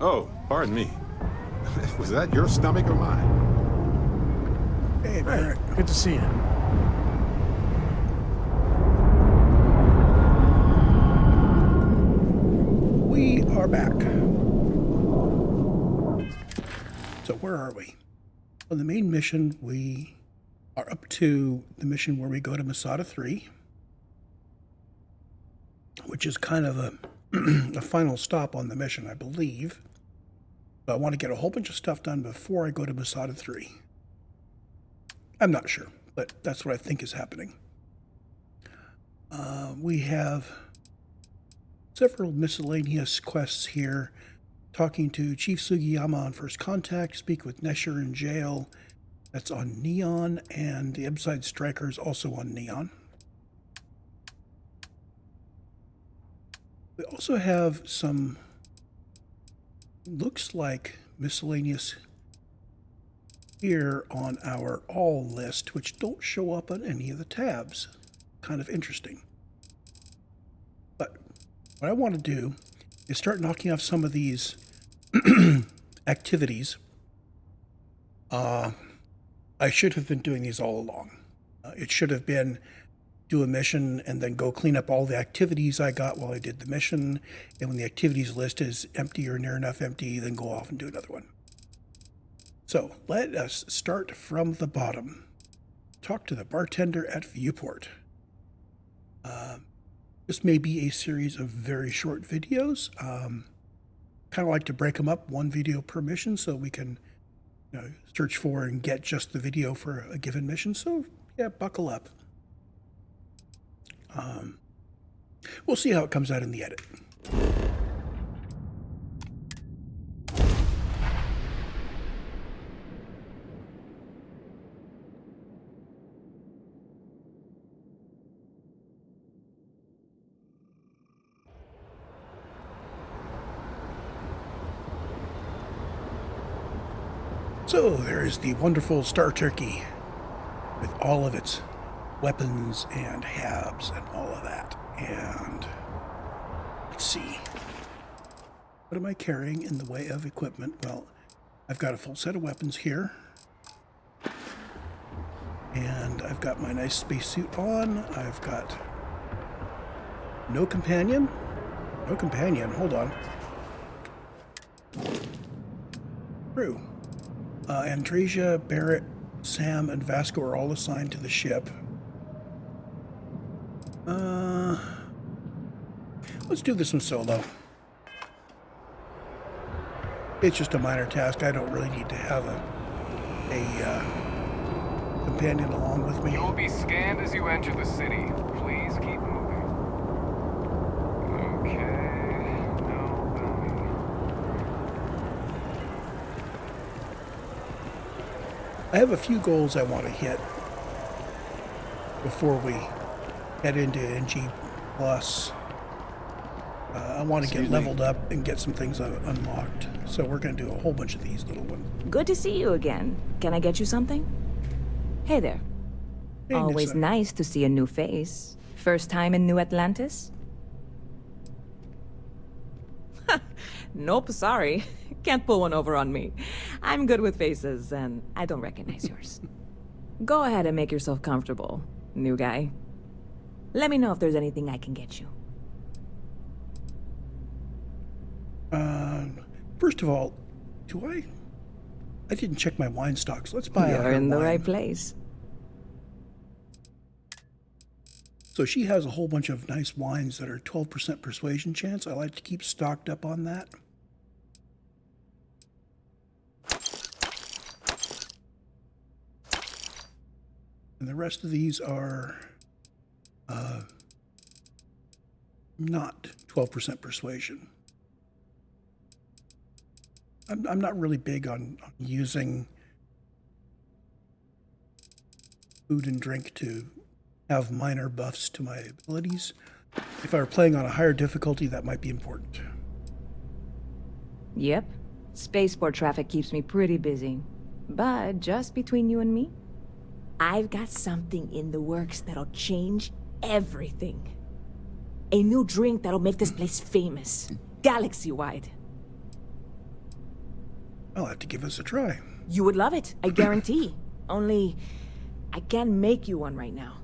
Oh, pardon me. Was that your stomach or mine? Hey, Barrett. Good to see you. We are back. So where are we? On the main mission, we are up to the mission where we go to Masada 3, which is kind of a final stop on the mission, I believe. But I want to get a whole bunch of stuff done before I go to Masada 3. I'm not sure, but that's what I think is happening. We have several miscellaneous quests here. Talking to Chief Sugiyama on First Contact, speak with Nyssa in jail. That's on Neon, and the Ebside Striker is also on Neon. We also have some, looks like miscellaneous here on our all list, which don't show up on any of the tabs. Kind of interesting. But what I want to do is start knocking off some of these activities. I should have been doing these all along. It should have been do a mission and then go clean up all the activities I got while I did the mission. And when the activities list is empty or near enough empty, then go off and do another one. So let us start from the bottom. Talk to the bartender at Viewport. This may be a series of very short videos. Kind of like to break them up, one video per mission, so we can search for and get just the video for a given mission. So yeah, buckle up. We'll see how it comes out in the edit. So there's the wonderful Star Turkey with all of its weapons and habs and all of that. And let's see. What am I carrying in the way of equipment? Well, I've got a full set of weapons here. And I've got my nice spacesuit on. I've got no companion. No companion. Hold on. True. Andresia, Barrett, Sam, and Vasco are all assigned to the ship. Let's do this one solo. It's just a minor task. I don't really need to have a companion along with me. You will be scanned as you enter the city. Please keep moving. Okay. No bounty. I have a few goals I want to hit before we head into NG+. I want to get leveled up and get some things unlocked. So we're going to do a whole bunch of these little ones. Good to see you again. Can I get you something? Hey there. Hey, Always Nyssa. nice to see a new face. First time in New Atlantis? Nope, sorry. Can't pull one over on me. I'm good with faces, and I don't recognize yours. Go ahead and make yourself comfortable, new guy. Let me know if there's anything I can get you. First of all, I didn't check my wine stocks. Let's buy You're in the wine. right place. So she has a whole bunch of nice wines that are 12% persuasion chance. I like to keep stocked up on that. And the rest of these are not 12% persuasion. I'm not really big on using food and drink to have minor buffs to my abilities. If I were playing on a higher difficulty, that might be important. Yep. Spaceport traffic keeps me pretty busy. But just between you and me, I've got something in the works that'll change everything. A new drink that'll make this place famous, galaxy-wide. I'll have to give us a try. You would love it, I guarantee. Only, I can't make you one right now.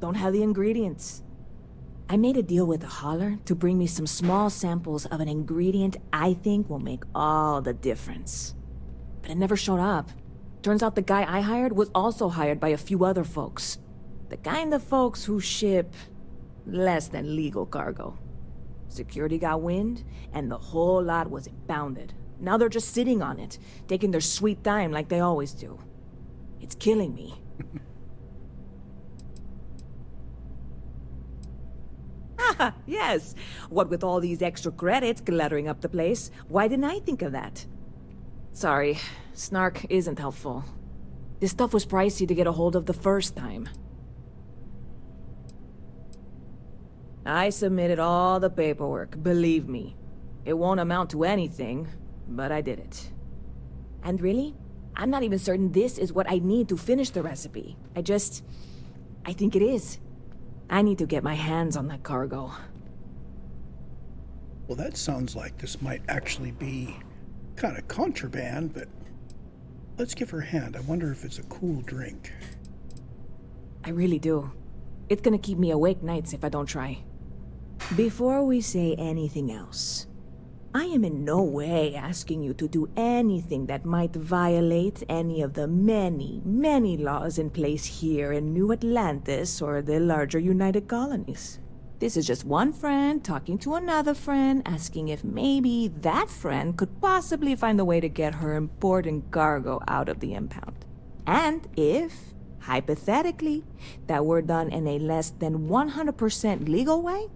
Don't have the ingredients. I made a deal with the hauler to bring me some small samples of an ingredient I think will make all the difference. But it never showed up. Turns out the guy I hired was also hired by a few other folks. The kind of folks who ship less than legal cargo. Security got wind, and the whole lot was impounded. Now they're just sitting on it, taking their sweet time like they always do. It's killing me. Haha, yes. What with all these extra credits cluttering up the place, why didn't I think of that? Sorry, snark isn't helpful. This stuff was pricey to get a hold of the first time. I submitted all the paperwork, believe me. It won't amount to anything, but I did it. And really, I'm not even certain this is what I need to finish the recipe. I think it is. I need to get my hands on that cargo. Well, that sounds like this might actually be kind of contraband, but let's give her a hand. I wonder if it's a cool drink. I really do. It's gonna keep me awake nights if I don't try. Before we say anything else, I am in no way asking you to do anything that might violate any of the many, many laws in place here in New Atlantis or the larger United Colonies. This is just one friend talking to another friend, asking if maybe that friend could possibly find a way to get her important cargo out of the impound. And if, hypothetically, that were done in a less than 100% legal way,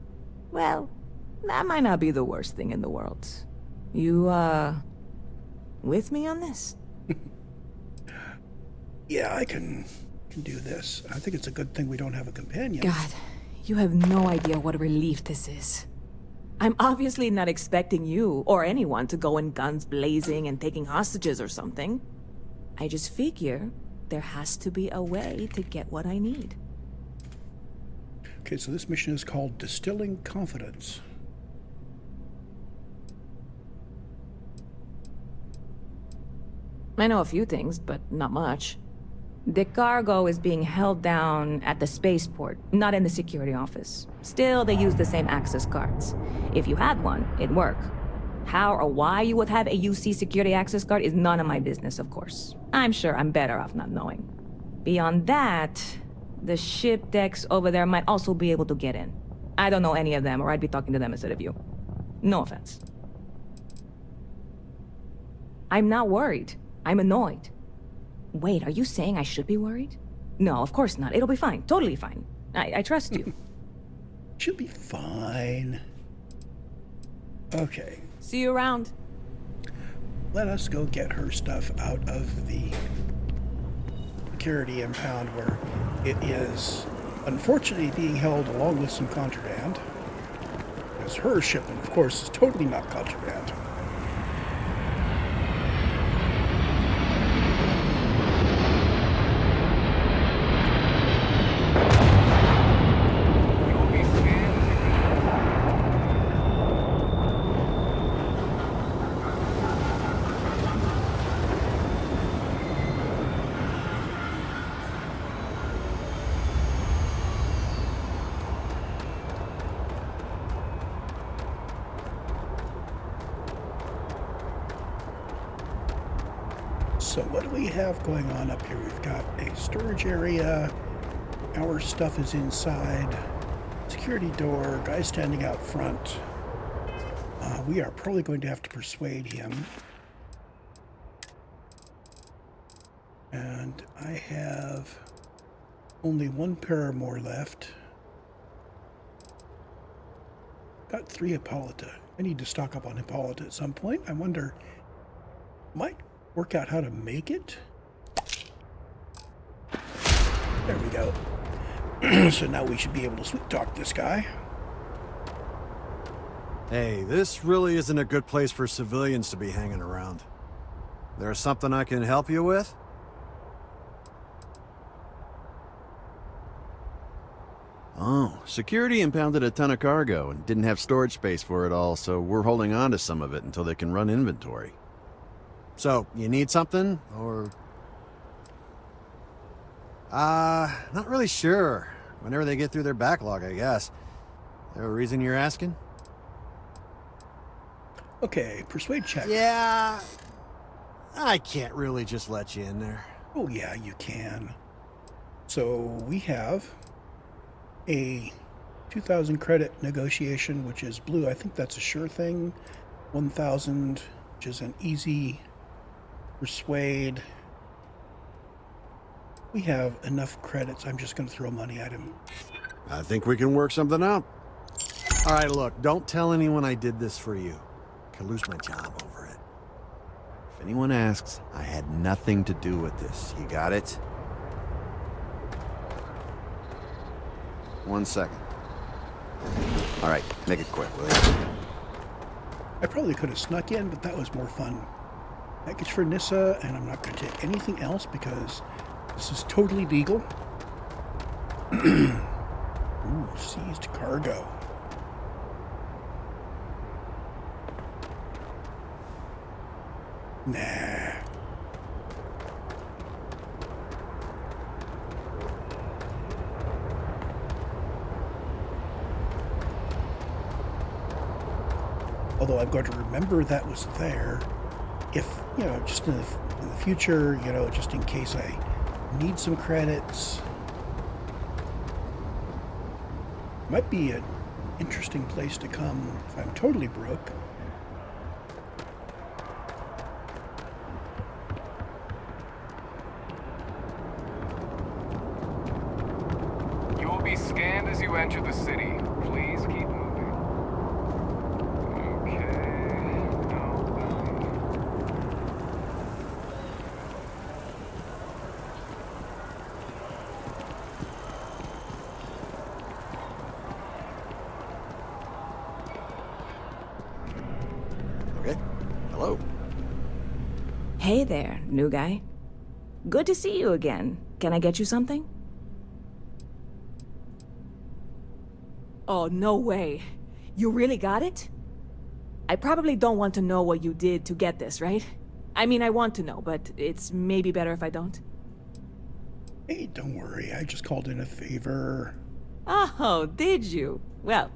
well, that might not be the worst thing in the world. You, with me on this? Yeah, I can do this. I think it's a good thing we don't have a companion. God, you have no idea what a relief this is. I'm obviously not expecting you or anyone to go in guns blazing and taking hostages or something. I just figure there has to be a way to get what I need. Okay, so this mission is called Distilling Confidence. I know a few things, but not much. The cargo is being held down at the spaceport, not in the security office. Still, they use the same access cards. If you had one, it'd work. How or why you would have a UC security access card is none of my business, of course. I'm sure I'm better off not knowing. Beyond that, the ship decks over there might also be able to get in. I don't know any of them, or I'd be talking to them instead of you. No offense. I'm not worried. I'm annoyed. Wait, are you saying I should be worried? No, of course not. It'll be fine. Totally fine. I trust you. She'll be fine. Okay. See you around. Let us go get her stuff out of the security impound where it is unfortunately being held along with some contraband. Because her shipment, of course, is totally not contraband. You'll be scanned. So what do we have going on up here? We've got a storage area. Our stuff is inside. Security door. Guy standing out front. We are probably going to have to persuade him. And I have only one pair more left. Got 3 Hippolyta. I need to stock up on Hippolyta at some point. I wonder, might work out how to make it. There we go. So now we should be able to sweet talk this guy. Hey, this really isn't a good place for civilians to be hanging around. There's something I can help you with? Oh, security impounded a ton of cargo and didn't have storage space for it all, so we're holding on to some of it until they can run inventory. So, you need something, or... Not really sure. Whenever they get through their backlog, I guess. There a reason you're asking? Okay, persuade check. Yeah... I can't really just let you in there. Oh, yeah, you can. So we have a 2,000 credit negotiation, which is blue. I think that's a sure thing. 1,000, which is an easy persuade. We have enough credits. I'm just going to throw money at him. I think we can work something out. All right, look, don't tell anyone I did this for you. Could lose my job over it. If anyone asks, I had nothing to do with this. You got it? 1 second. All right, make it quick, will you? I probably could have snuck in, but that was more fun. Package for Nyssa, and I'm not going to take anything else because this is totally legal. Ooh, seized cargo. Nah. Although I'm going to remember that was there if, you know, just in the future, you know, just in case I need some credits. Might be an interesting place to come if I'm totally broke. You will be scanned as you enter the city. Please keep moving. Okay. Okay. Hello. Hey there, new guy. Good to see you again. Can I get you something? Oh, no way. You really got it? I probably don't want to know what you did to get this, right? I mean, I want to know, but it's maybe better if I don't. Hey, don't worry. I just called in a favor. Oh, did you? Well,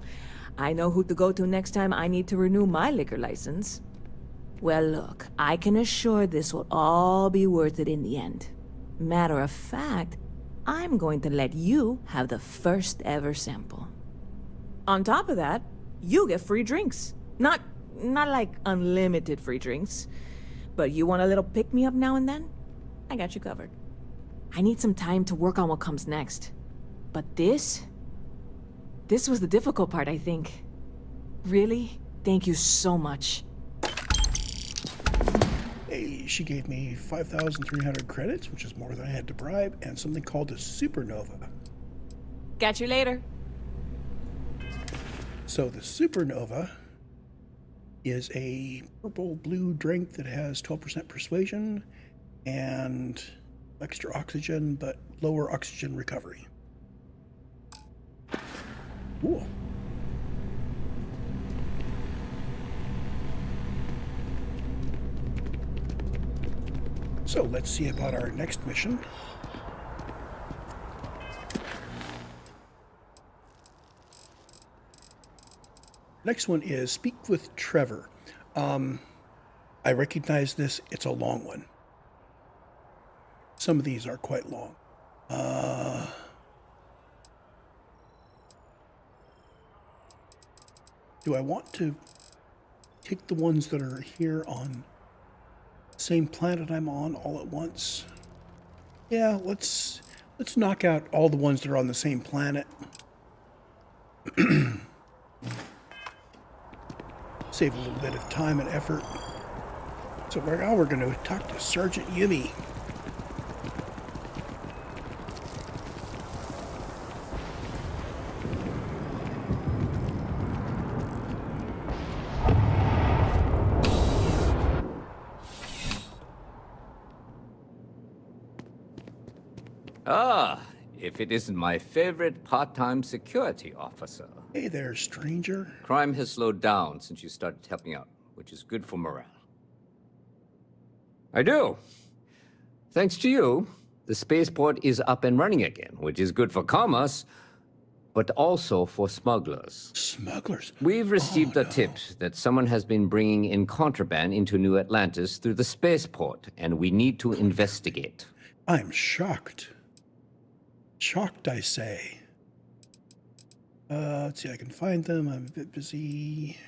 I know who to go to next time I need to renew my liquor license. Well, look, I can assure this will all be worth it in the end. Matter of fact, I'm going to let you have the first ever sample. On top of that, you get free drinks. Not like unlimited free drinks, but you want a little pick-me-up now and then? I got you covered. I need some time to work on what comes next. But this was the difficult part, I think. Really? Thank you so much. Hey, she gave me 5,300 credits, which is more than I had to bribe, and something called a supernova. Catch you later. So the supernova is a purple-blue drink that has 12% persuasion and extra oxygen, but lower oxygen recovery. Cool. So let's see about our next mission. Next one is Speak with Trevor. I recognize this. It's a long one. Some of these are quite long. Do I want to take the ones that are here on the same planet I'm on all at once? Yeah, let's knock out all the ones that are on the same planet. Save a little bit of time and effort. So now we're going to talk to Sergeant Yumi. Ah, if it isn't my favorite part-time security officer. Hey there, stranger. Crime has slowed down since you started helping out, which is good for morale. I do. Thanks to you, the spaceport is up and running again, which is good for commerce, but also for smugglers. Smugglers? We've received Oh, a tip that someone has been bringing in contraband into New Atlantis through the spaceport, and we need to investigate. I'm shocked. Shocked, I say. Let's see, I can find them. I'm a bit busy.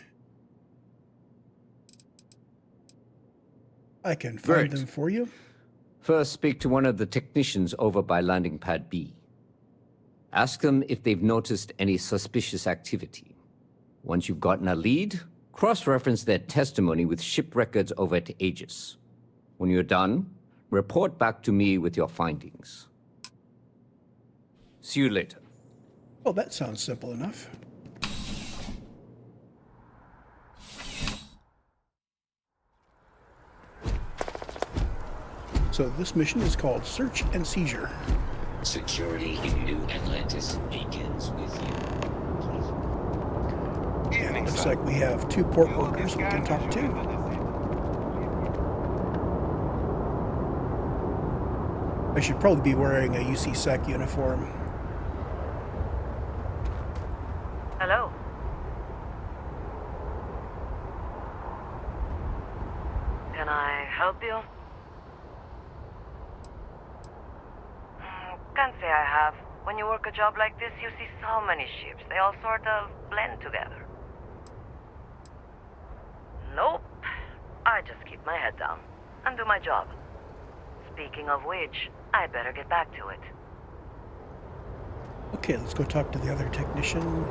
I can find Great. them for you. First, speak to one of the technicians over by landing pad B. Ask them if they've noticed any suspicious activity. Once you've gotten a lead, cross-reference their testimony with ship records over at Aegis. When you're done, report back to me with your findings. See you later. Well, that sounds simple enough. So this mission is called Search and Seizure. Security in New Atlantis begins with you. And it looks like we have 2 port workers we can talk to. I should probably be wearing a UC Sec uniform. Hello. Can I help you? Can't say I have. When you work a job like this, you see so many ships. They all sort of blend together. Nope. I just keep my head down and do my job. Speaking of which, I better get back to it. Okay, let's go talk to the other technician.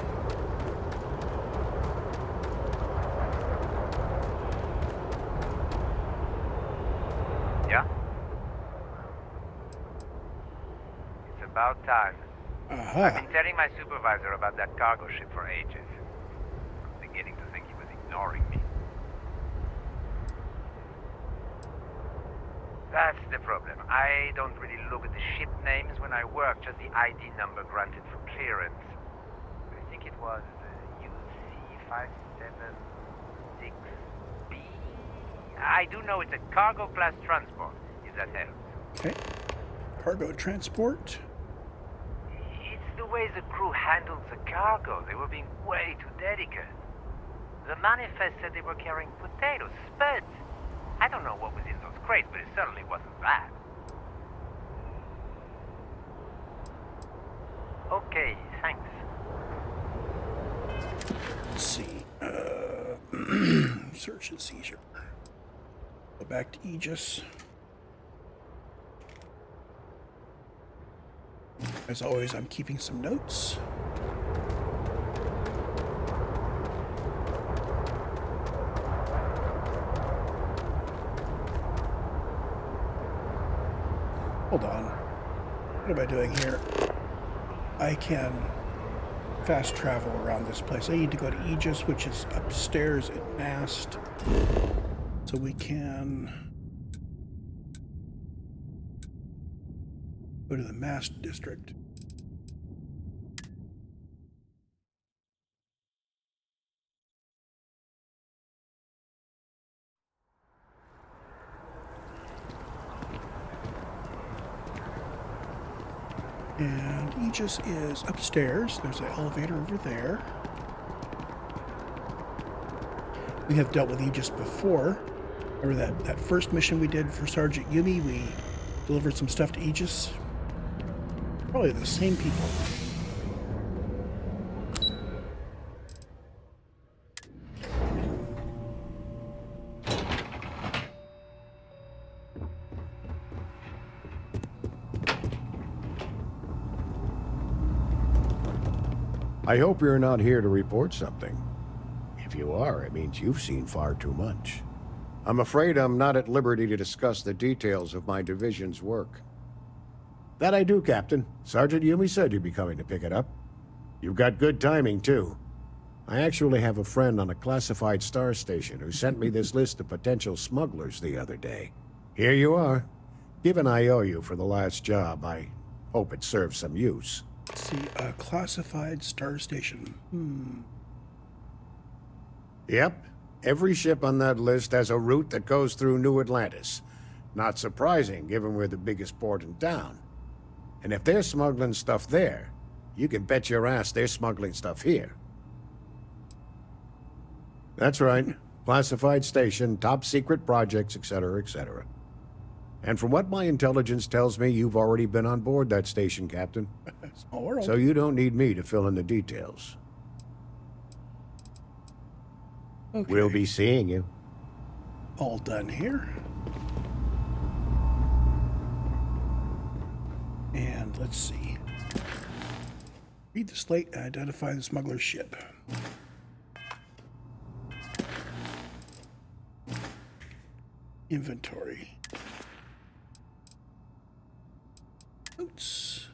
Yeah? It's about time. Aha. I've been telling my supervisor about that cargo ship for ages. I'm beginning to think he was ignoring me. That's the problem. I don't really look at the ship names when I work, just the ID number granted for clearance. I think it was UC576B. I do know it's a cargo class transport, if that helps. Okay. Cargo transport. It's the way the crew handled the cargo. They were being way too delicate. The manifest said they were carrying potatoes, spuds. I don't know what was in those crates, but it certainly wasn't that. Okay, thanks. Let's see. Search and Seizure. Go back to Aegis. As always, I'm keeping some notes. Hold on. What am I doing here? I can fast travel around this place. I need to go to Aegis, which is upstairs at Mast. So we can go to the Mast district. And Aegis is upstairs. There's an elevator over there. We have dealt with Aegis before. Remember that first mission we did for Sergeant Yumi? We delivered some stuff to Aegis. Probably the same people. I hope you're not here to report something. If you are, it means you've seen far too much. I'm afraid I'm not at liberty to discuss the details of my division's work. That I do, Captain. Sergeant Yumi said you'd be coming to pick it up. You've got good timing, too. I actually have a friend on a classified star station who sent me this list of potential smugglers the other day. Here you are. Given I owe you for the last job, I hope it serves some use. Let's see, a classified star station. Yep. Every ship on that list has a route that goes through New Atlantis. Not surprising, given we're the biggest port in town. And if they're smuggling stuff there, you can bet your ass they're smuggling stuff here. That's right. Classified station, top secret projects, etc., etc. And from what my intelligence tells me, you've already been on board that station, Captain. Small world. So you don't need me to fill in the details. Okay. We'll be seeing you. All done here. And let's see. Read the slate and identify the smuggler's ship. Inventory. Notes.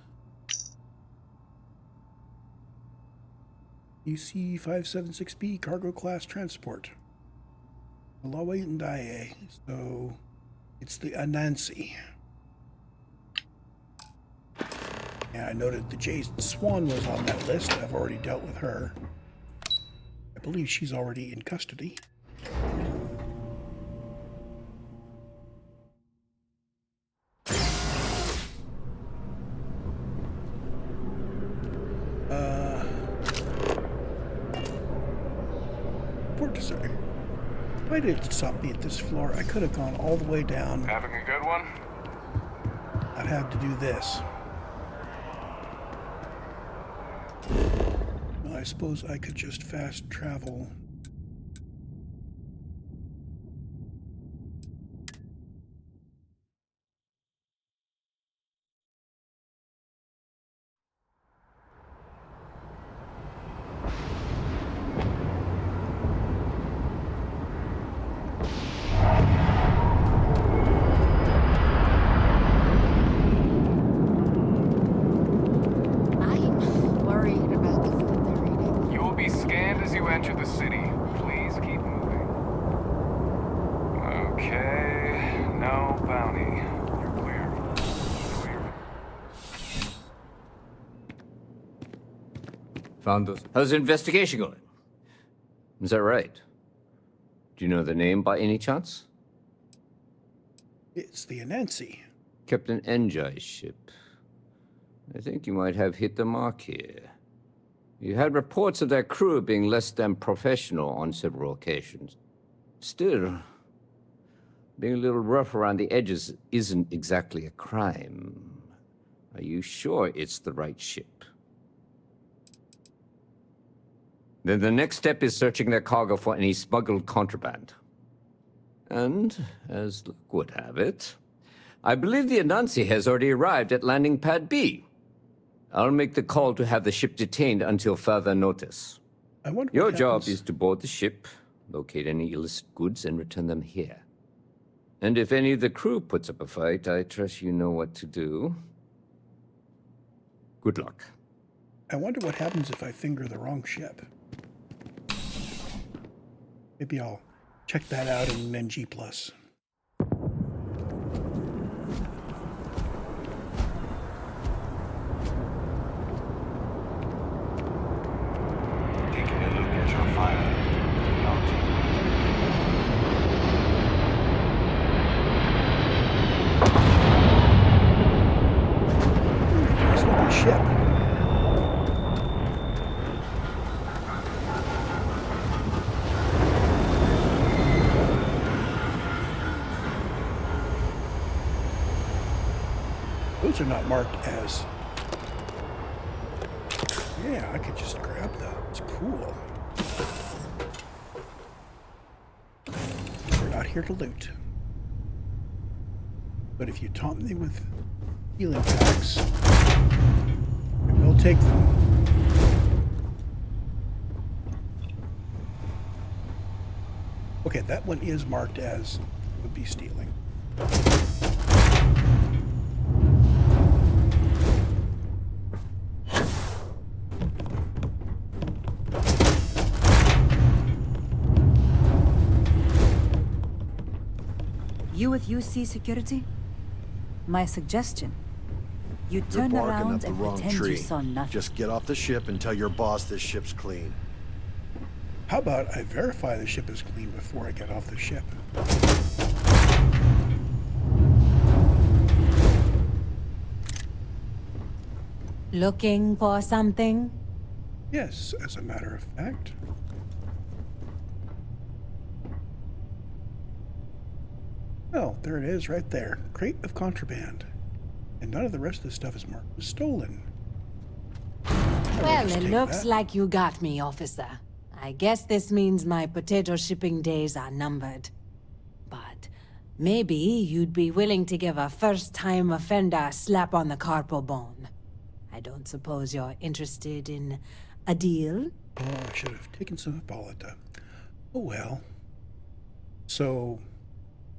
UC 576B cargo class transport. Malawi and Dae. So it's the Anansi. Yeah, I noted the Jade Swan was on that list. I've already dealt with her. I believe she's already in custody. Port sorry. Why did it stop me at this floor? I could have gone all the way down. Having a good one? I'd have to do this. I suppose I could just fast travel. Found those. How's the investigation going? Is that right? Do you know the name by any chance? It's the Anansi. Captain Njai's ship. I think you might have hit the mark here. You had reports of their crew being less than professional on several occasions. Still, being a little rough around the edges isn't exactly a crime. Are you sure it's the right ship? Then the next step is searching their cargo for any smuggled contraband. And, as luck would have it, I believe the Anansi has already arrived at landing pad B. I'll make the call to have the ship detained until further notice. I wonder Your what job happens. is to board the ship, locate any illicit goods, and return them here. And if any of the crew puts up a fight, I trust you know what to do. Good luck. I wonder what happens if I finger the wrong ship. Maybe I'll check that out in NG+. Taking a look at your file. Nice looking ship. Those are not marked as... Yeah, I could just grab those. It's cool. We're not here to loot. But if you taunt me with healing packs, I will take them. Okay, that one is marked as would be stealing. You with UC security? My suggestion. You You're turn barking around up the and wrong pretend tree. you saw nothing. Just get off the ship and tell your boss this ship's clean. How about I verify the ship is clean before I get off the ship? Looking for something? Yes, as a matter of fact. Well, there it is right there. Crate of contraband. And none of the rest of the stuff is marked as stolen. Well, it looks like you got me, officer. I guess this means my potato shipping days are numbered. But maybe you'd be willing to give a first-time offender a slap on the carpal bone. I don't suppose you're interested in a deal? Oh, I should have taken some Hippolyta. Oh well. So,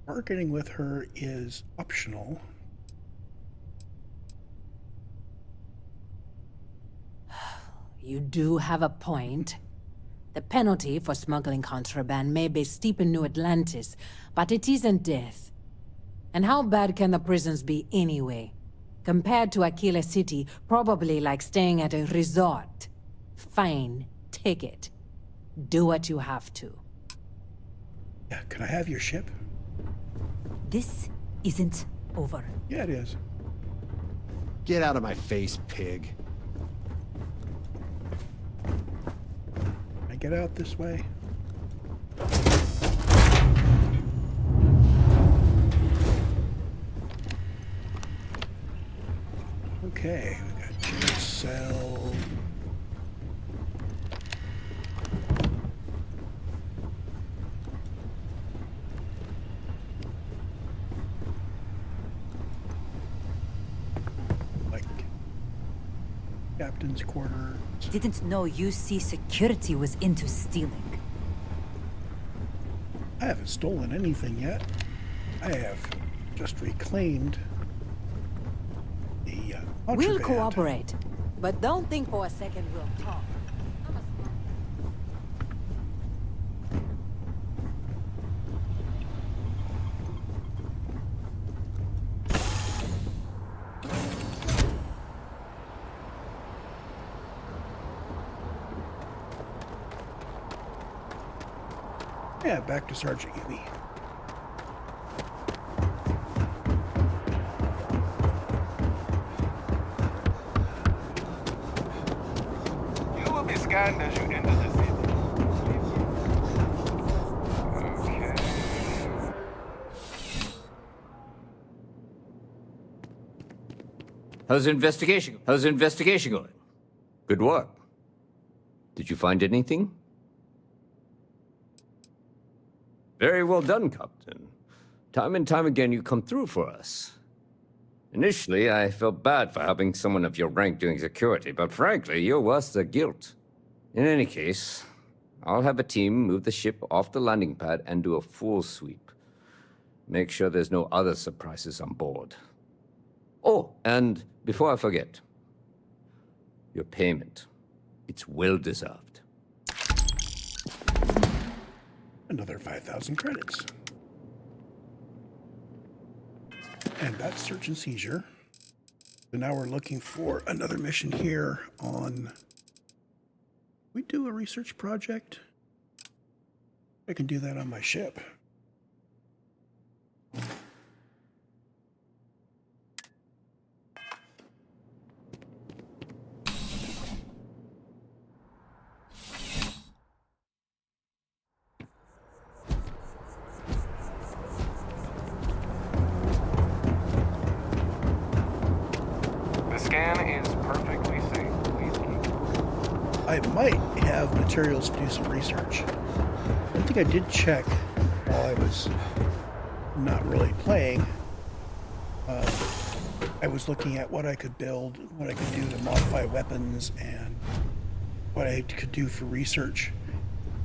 bargaining with her is optional. You do have a point. The penalty for smuggling contraband may be steep in New Atlantis, but it isn't death. And how bad can the prisons be anyway? Compared to Aquila City, probably like staying at a resort. Fine, take it. Do what you have to. Yeah, can I have your ship? This isn't over. Yeah, it is. Get out of my face, pig. Can I get out this way? Okay, we got jail cell. Like captain's quarter. Didn't know UC security was into stealing. I haven't stolen anything yet. I have just reclaimed the contraband. We'll cooperate, but don't think for a second we'll talk. Yeah, back to Sergeant Yumi. You will be scanned as you enter the city. Okay. How's the investigation going? Good work. Did you find anything? Very well done, Captain. Time and time again, you come through for us. Initially, I felt bad for helping someone of your rank doing security, but frankly, you're worse than guilt. In any case, I'll have a team move the ship off the landing pad and do a full sweep. Make sure there's no other surprises on board. Oh, and before I forget, your payment. It's well-deserved. Another 5,000 credits. And that's search and seizure. So now we're looking for another mission here on... We do a research project? I can do that on my ship. The scan is perfectly safe. Please keep. I might have materials to do some research. One thing I did check while I was not really playing, I was looking at what I could build, what I could do to modify weapons, and what I could do for research.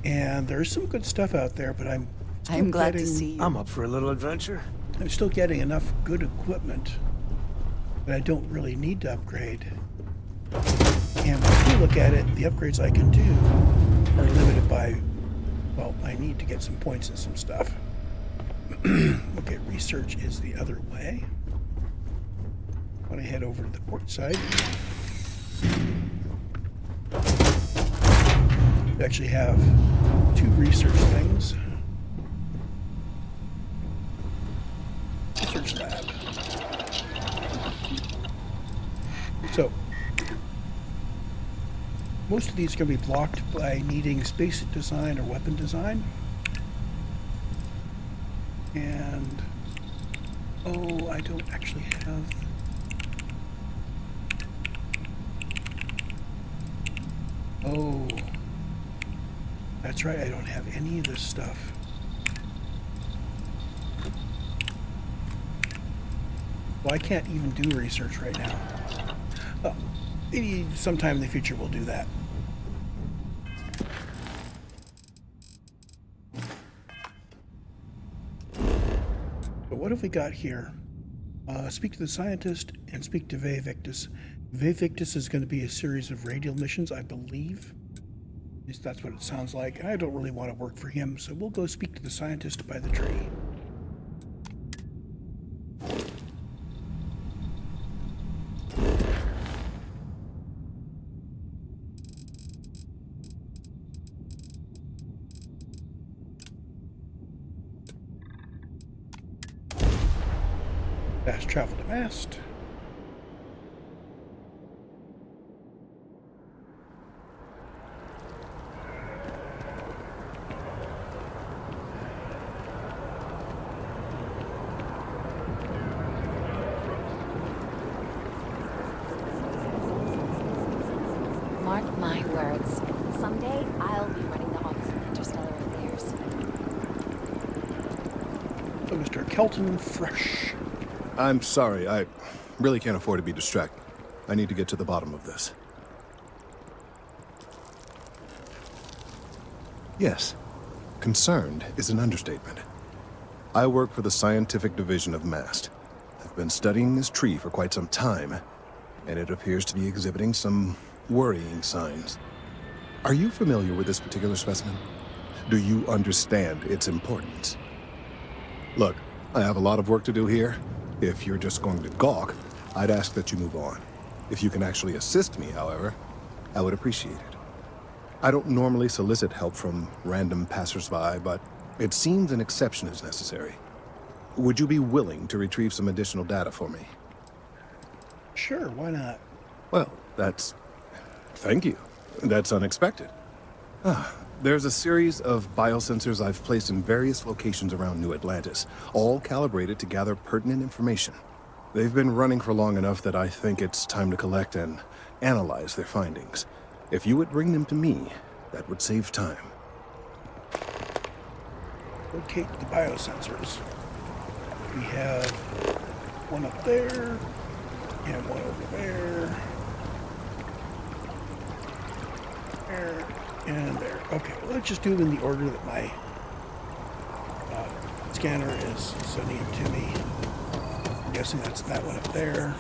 And there's some good stuff out there, but I'm glad to see you. I'm up for a little adventure. I'm still getting enough good equipment that I don't really need to upgrade. And if you look at it, the upgrades I can do are limited by, well, I need to get some points and some stuff. Okay, research is the other way. When I head over to the port side, we actually have 2 research things. Research lab. So, Most of these are going to be blocked by needing space design or weapon design. And, oh, I don't actually have... Oh, that's right, I don't have any of this stuff. Well, I can't even do research right now. Oh, maybe sometime in the future we'll do that. But what have we got here? Speak to the scientist and speak to Viewport. Viewport is going to be a series of radial missions, I believe. At least that's what it sounds like. And I don't really want to work for him, so we'll go speak to the scientist by the tree. Fast travel to mast. Mark my words. Someday, I'll be running the Office of Interstellar Affairs. So, Mr. Kelton, Frush. I'm sorry, I really can't afford to be distracted. I need to get to the bottom of this. Yes, concerned is an understatement. I work for the scientific division of MAST. I've been studying this tree for quite some time, and it appears to be exhibiting some worrying signs. Are you familiar with this particular specimen? Do you understand its importance? Look, I have a lot of work to do here. If you're just going to gawk, I'd ask that you move on. If you can actually assist me, however, I would appreciate it. I don't normally solicit help from random passersby, but it seems an exception is necessary. Would you be willing to retrieve some additional data for me? Sure, why not? Well, thank you. That's unexpected. There's a series of biosensors I've placed in various locations around New Atlantis, all calibrated to gather pertinent information. They've been running for long enough that I think it's time to collect and analyze their findings. If you would bring them to me, that would save time. Locate the biosensors. We have one up there, and one over there. There. And there. Okay, well, let's just do them in the order that my scanner is sending it to me. I'm guessing that's that one up there.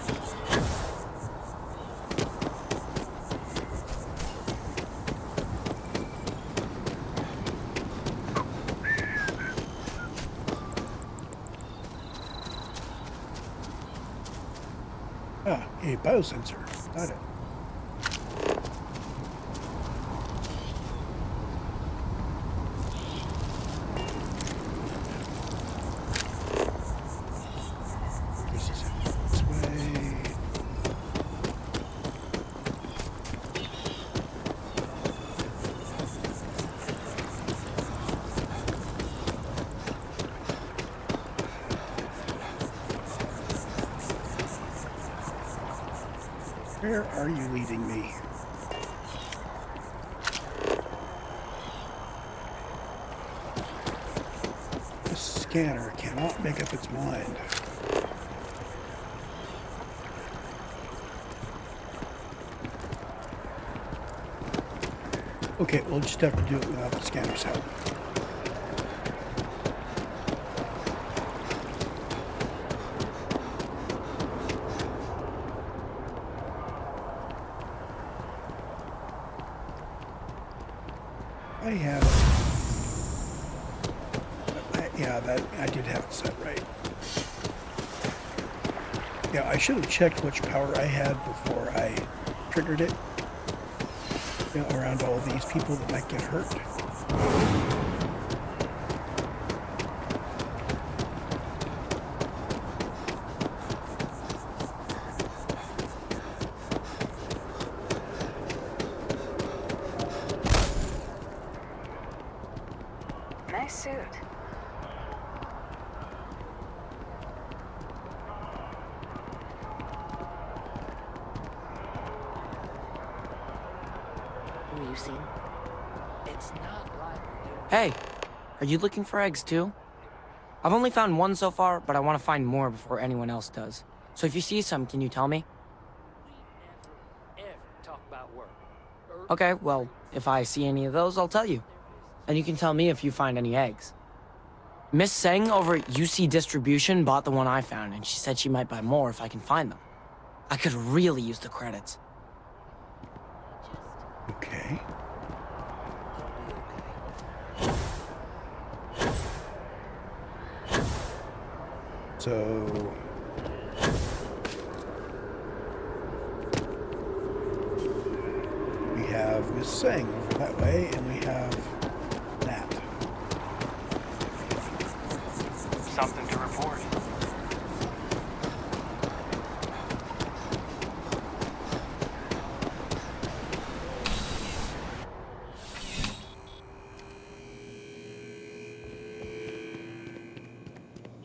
A biosensor. Got it. Where are you leading me? This scanner cannot make up its mind. Okay, we'll just have to do it without the scanner's help. I did have it set right. Yeah, I should have checked which power I had before I triggered it. You know, around all these people that might get hurt. Nice suit. Were you seen? It's not like... Hey, are you looking for eggs too? I've only found one so far, but I want to find more before anyone else does. So if you see some, can you tell me? We never, ever talk about work. Okay, well, if I see any of those, I'll tell you. And you can tell me if you find any eggs. Miss Seng over at UC Distribution bought the one I found, and she said she might buy more if I can find them. I could really use the credits. Okay. So... we have Miss Seng over that way, and we have Nat. Something to report.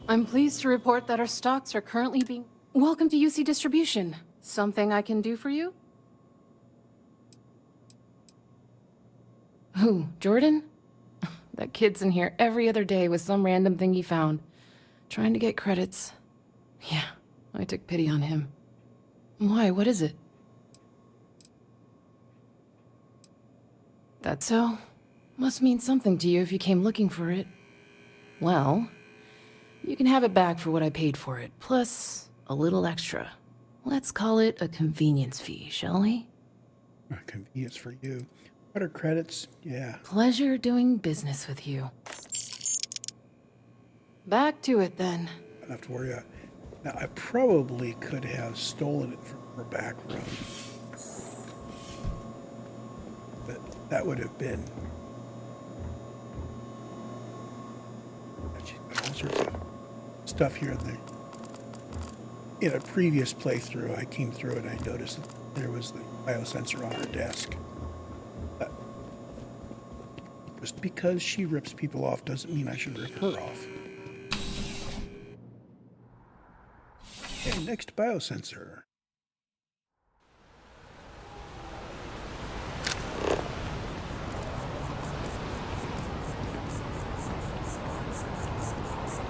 I'm pleased to report that our stocks are currently being... Welcome to UC Distribution. Something I can do for you? Who, Jordan? That kid's in here every other day with some random thing he found. Trying to get credits. Yeah, I took pity on him. Why, what is it? That so? Must mean something to you if you came looking for it. Well... you can have it back for what I paid for it, plus a little extra. Let's call it a convenience fee, shall we? A convenience for you. Better credits, yeah. Pleasure doing business with you. Back to it, then. I don't have to worry about it. Now, I probably could have stolen it from her back room. But that would have been... she's got all sorts of stuff here. In a previous playthrough, I came through and I noticed that there was the biosensor on her desk. But just because she rips people off doesn't mean I should rip her off. Okay, next biosensor.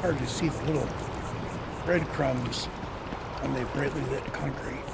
Hard to see the little breadcrumbs on the brightly lit concrete.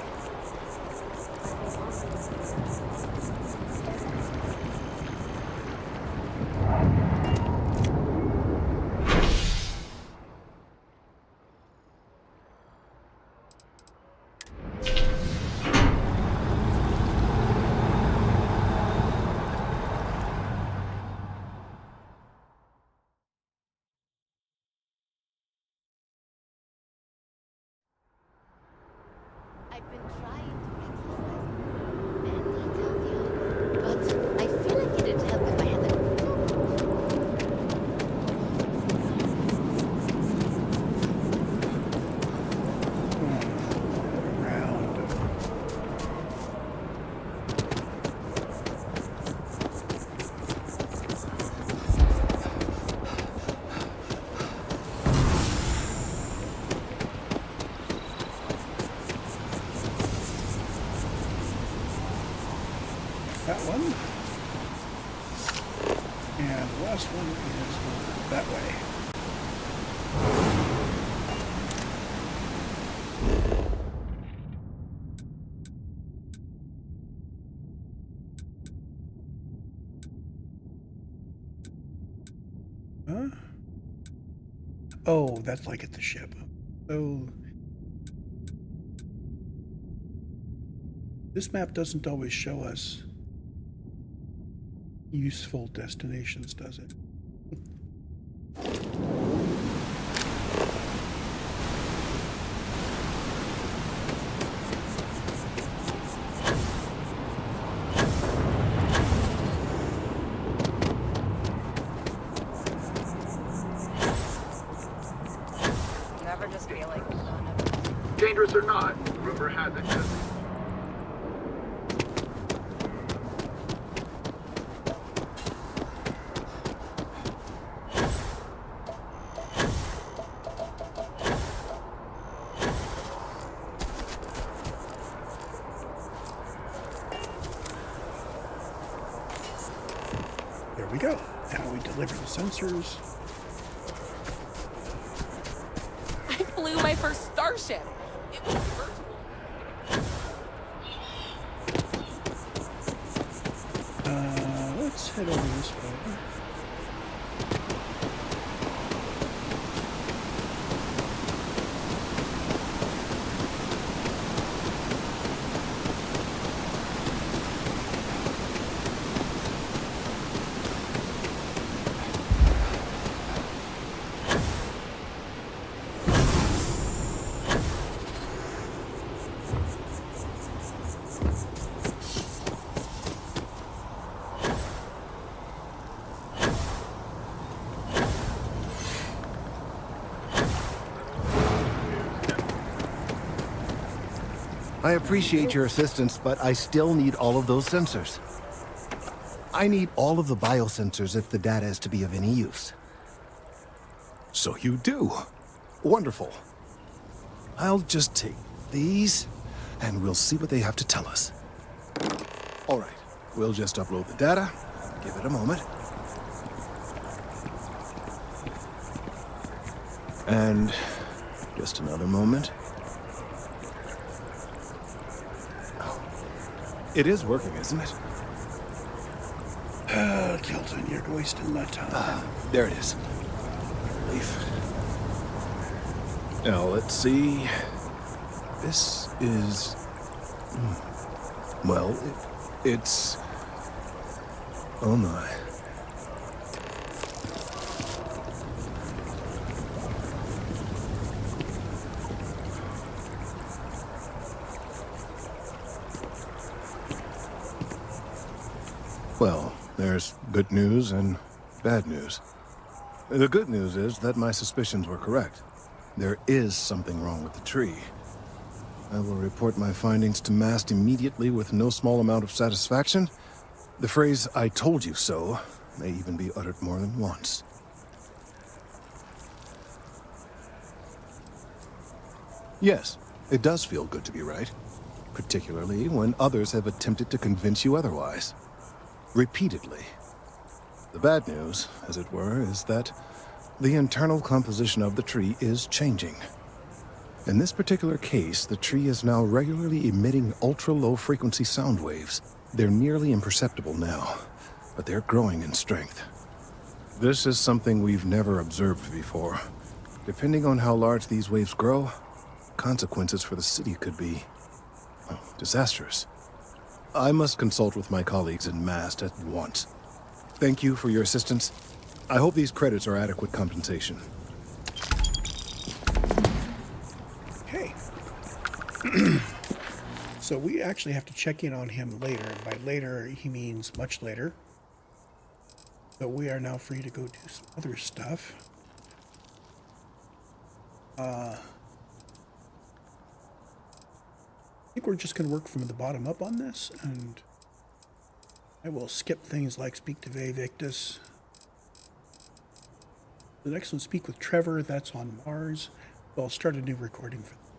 I've been trying to get you guys and detailed, but I feel like it'd help if I had the... That one. And the last one is that way. Huh? Oh, that's like at the ship. So this map doesn't always show us useful destinations, does it? You ever just feel like none of... Dangerous or not, rumor has it that deliver the sensors. I flew my first starship. It was virtual. Let's head over this way. I appreciate your assistance, but I still need all of those sensors. I need all of the biosensors if the data is to be of any use. So you do. Wonderful. I'll just take these, and we'll see what they have to tell us. All right, we'll just upload the data. Give it a moment. And just another moment. It is working, isn't it? Kelton, you're wasting my time. There it is. Relief. Now, let's see. This is... Well, it's... Oh my. Well, there's good news and bad news. The good news is that my suspicions were correct. There is something wrong with the tree. I will report my findings to Mast immediately with no small amount of satisfaction. The phrase, "I told you so," may even be uttered more than once. Yes, it does feel good to be right, particularly when others have attempted to convince you otherwise. Repeatedly. The bad news, as it were, is that the internal composition of the tree is changing. In this particular case, the tree is now regularly emitting ultra-low frequency sound waves. They're nearly imperceptible now, but they're growing in strength. This is something we've never observed before. Depending on how large these waves grow, consequences for the city could be disastrous. I must consult with my colleagues in Mast at once. Thank you for your assistance. I hope these credits are adequate compensation. Okay. So we actually have to check in on him later. And by later, he means much later. So we are now free to go do some other stuff. I think we're just going to work from the bottom up on this, and I will skip things like speak to Victus. The next one, speak with Trevor, that's on Mars. So I'll start a new recording for that.